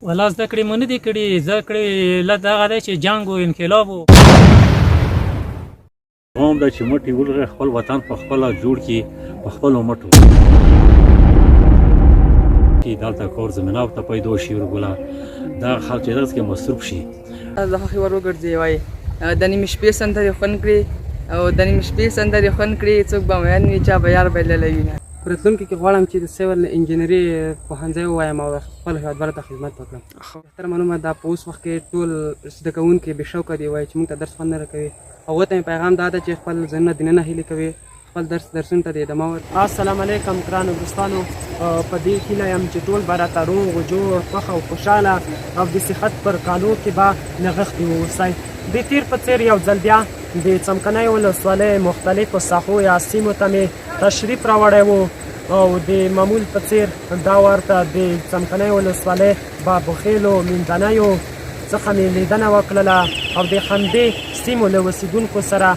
ولا زده کړې مو نه دي کړي، زده کړې له دغه دی چې جنګ و انقلاب و. قوم دا چې مټې ولغې خپل وطن په خپله جوړ کړي په خپلو مټو چې دلته کور زمینه ته پیدا شي ورګله دغه خلک چې دغسې کې مصروف شي د هغې ور وګرځي وایي د نیمې شپې سندرې خوند کړي او د نیمې شپې سندرې خوند کړي څوک به مین وي چا به یار بایللی وي. په راتلونکي کې غواړم چې د سیول انجینري پوهنځی ووایم او خپل هېوادوالو ته خدمت وکړم. بهتره معلومه دا په اوس وخت کې ټول زده کوونکي بې شوقه دي، وایي چې موږ ته درس خوند نه راکوي. هغو ته مې پیغام دا ده چې خپل ځانونه دننه هیلې کوي، خپل درسونو ته د ادامه ورکړي. السلام علیکم ګرانو دوستانو، په دې هیله یم چې ټول به راته روغ جوړ خوښ او خوشحاله او د صحت پر کالو کې به نغښتي واوسئ. د تیر په څېر یو ځل بیا د څمکنیو ولسوالۍ مختلفو ساحو یا سیمو ته مې تشریف راوړی و او د معمول په څېر دا ورته د څمکنیو ولسوالۍ بابوخیلو میندنیو څخه مې لیدنه وکړله او د همدې سیمو له اوسېدونکو سره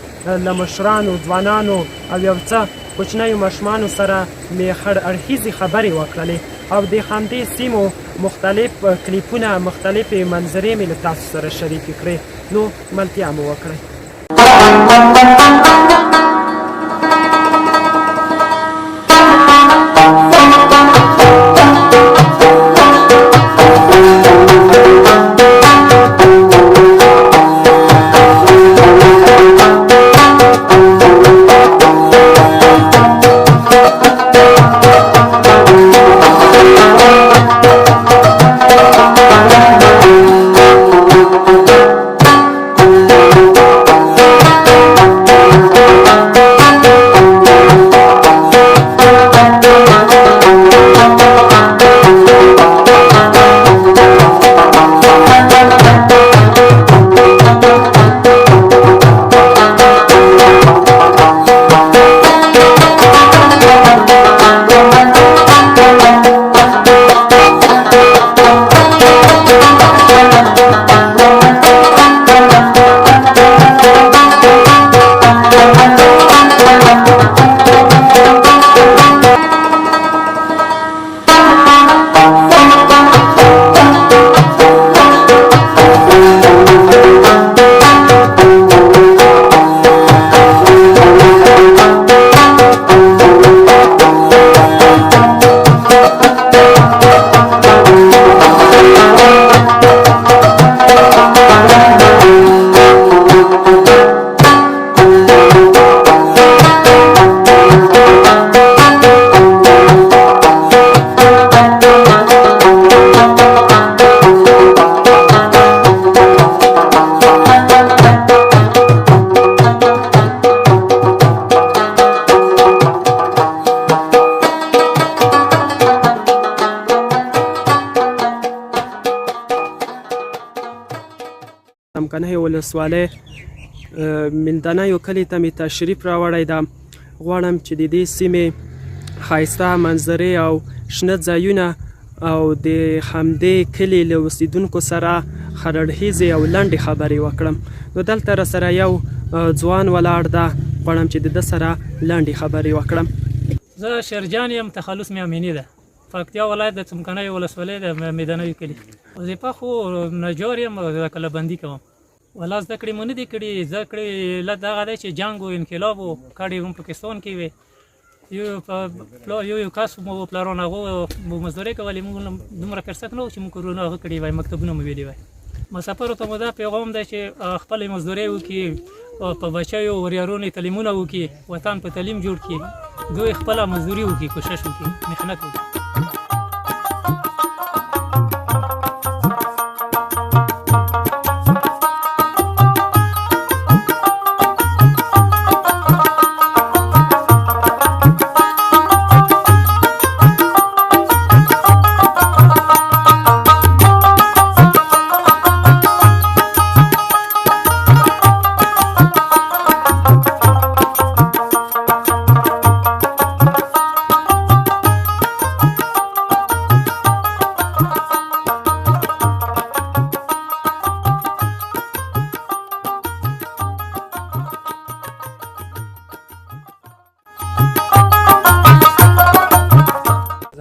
له مشرانو ځوانانو او یو څه کوچنیو ماشومانو سره مې خړ اړخیزې خبرې وکړلې او د همدې سیمو مختلف کلیپونه مختلفې منظرې مې له تاسو سره شریکې کړې. نو ملتیا مو وکړئ. څمکنیو ولسوالۍ میندنیو کلي ته مې تشریف راوړی ده. غواړم چې د دې سیمې ښایسته منظرې او شنه ځایونه او د همدې کلي له اوسېدونکو سره خړړهیزې او لنډې خبرې وکړم. نو دلته راسره یو ځوان ولاړ ده، غواړم چې د ده سره لنډې خبرې وکړم. زه شیرجان یم، تخلص مې امیني ده، پکتیا ولایت د څمکنیو ولسوالۍ د میدنیو کلي. وظیفه خو نجار یم، کلهبندي کوم. ولا زده کړې مو نه دي کړي، زده کړې له دغه دی چې جنګ و انقلاب و کړی هم پاکستان کې وې. یو کس مو پلاران هغو مزدورۍ کولې، موږ دومره فرصت نه و چې موږ کورونه هغه کړي وای، مکتبونه مو ویلي وای. مسافرو ته مو دا پیغام دی چې خپلې مزدورۍ وکړي، په بچیو وریارونو تعلیمونه وکړي، وطن په تعلیم جوړ کړي، دوی خپله مزدوري وکړي، کوشش وکړي، محنت وکړي.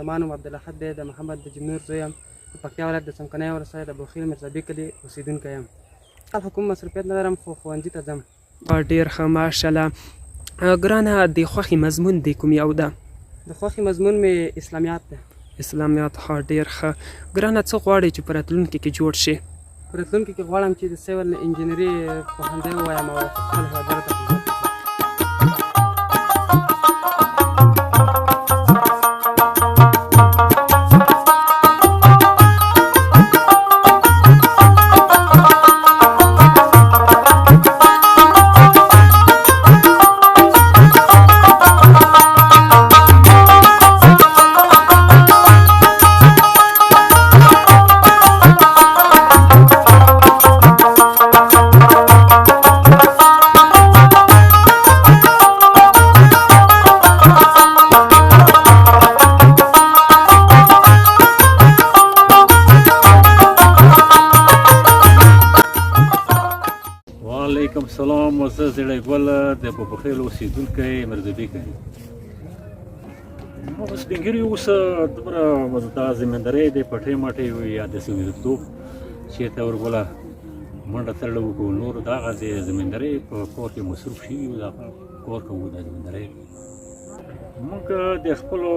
زما نوم عبدالاحد دی، د محمد د جمنور زوی یم. د پکتیا ولایت د څمکنیو ولسوالۍ د بوخیل میرزابې کلي اوسېدونکی یم. هلته کوم مصروفیت نه لرم خو ښوونځي ته ځم. ډېر ښه ماشاءالله. ګرانه د خوښې مضمون د کوم یو ده؟ د خوښې مضمون مې اسلامیات دی. اسلامیات. ښه ډېر ښه. ګرانه څه غواړې چې په راتلونکي کې جوړ شي؟ په راتلونکي کې غواړم چې د سیول انجینري پوهنځی ووایم او خپل هېوادوالو ته خدمت وکړم. وعلیکم سلام. زه زړی ګل د بوخیل اوسېدونکی میرزابې کلي. سپین ږیري اوس دومره دا زمیندارۍ دی پټۍ مټۍ یا د سړیتوب چېرته ورګوله منډه تړله وکړو نور دغه د زمیندارۍ په کور کې مصروف شوي یو دغه کور کوو د زمیندارۍ. موږ د خپلو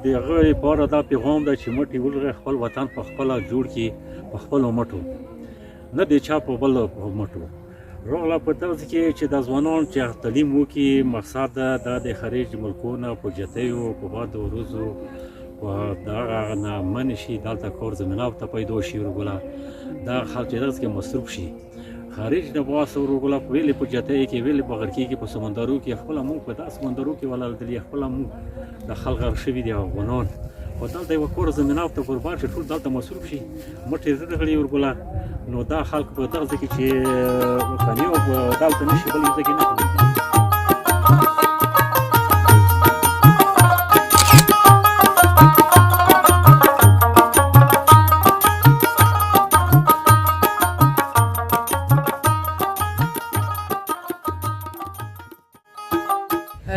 د هغه لپاره دا پیغام ده چې مټې ولغې خپل وطن په خپله جوړ کړي په خپلو مټو نه د چا په بل مټو. راغله په دغه کې چې د ځوانان چې تعلیم وکړي مقصد دا د خارج ملکونو په جتیو په باد وروزو په دغه نه منې شي دلته کار زمینه ورته پیدا شي ورګوله دا خلک چې دغه کې مصروف شي خارج نه باسه ورګوله ویلې په جتۍ کې ویلې په غرقي کې په سمندرو کې خپل موږ په داس سمندرو کې ولل خپل موږ د خلک غر شوي دي افغانان په دلته یو کور زمینه ورته قربان شي ټول دلته مصروف شي مټې زده غړي ورګوله نو دا خلک په دغه کې چې وطني او دلته نشي بل ځای کې نه کوي.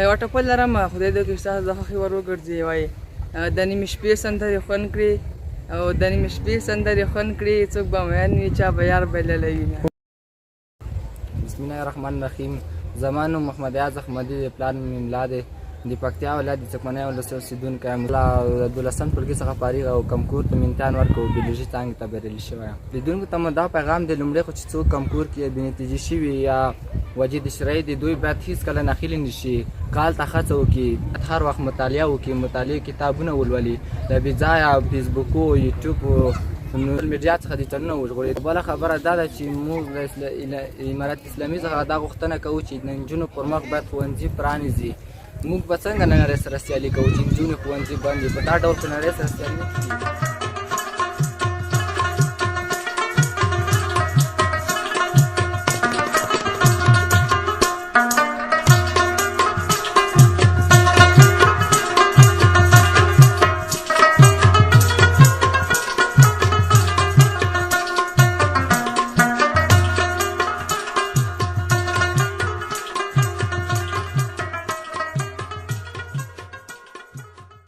یوه ټپل لرم خدای دې وکړي ستاسو د خوښې ور وګرځي وایي د نیمې شپې سندرې خوند کړي او د نیمې شپې سندرې خوند کړي څوک به مین وي چا به یار بللی وي. بسم الله الرحمن الرحیم. زما نوم محمد یاز احمدي د پلار مې ملا دی د پکتیا ولایت د څمکنیو ولسوالۍ اوسېدونکی یم. د 12 ټولګي څخه فارغ او کمکور ته مې امتحان ورکړ بیولوژي څانګې ته بریالي شوی یم. لیدونکو ته مو دا پیغام دی لومړی خو چې څوک کمکور کې بېنتیجې شوي یا وجې د شرعي دي دوی باید هېڅکله ناخیلي نه شي کال ته هڅه وکړي هر وخت مطالعه وکړي مطالعې کتابونه ولولي د بېځایه فیسبوکو یوټیوب نور میډیا څخه دې چلونه وژغوري. بله خبره دا ده چې موږ د امارت اسلامي څخه دا غوښتنه کوو چې د نجونو پر مخ باید ښوونځي پرانیزي. موږ به څنګه نړۍ سره سیالي کوو چې نجونې ښوونځي بند وي؟ په دا ډول چې نړۍ سره سیالي نه کېږي.